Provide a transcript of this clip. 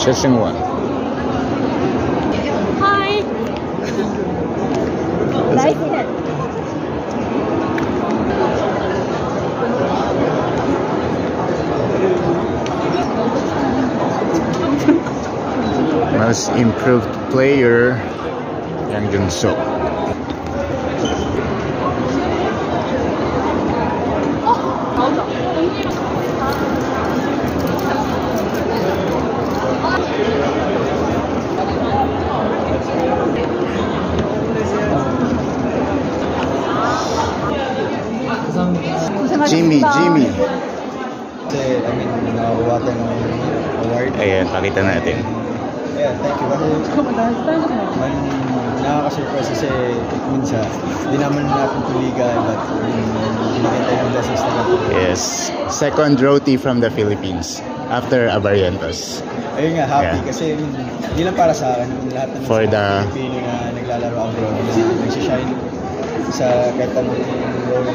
Session 1. Hi. Live in. Most improved player, Yang Jun-suk. Jimmy. Kasi, I mean, nakakuha tayo ng award. Ayan, pakita natin. Yeah, thank you. Nakaka-surprise kasi minsan, hindi naman natin tuliga, but binigyan tayo ng blessings na natin. Yes, second roti from the Philippines after Abarrientos. Ayun nga, happy Yeah. kasi hindi lang para sa akin, lahat ng For the Pilipino na naglalaro abroad, nagsishine sa kahit anong role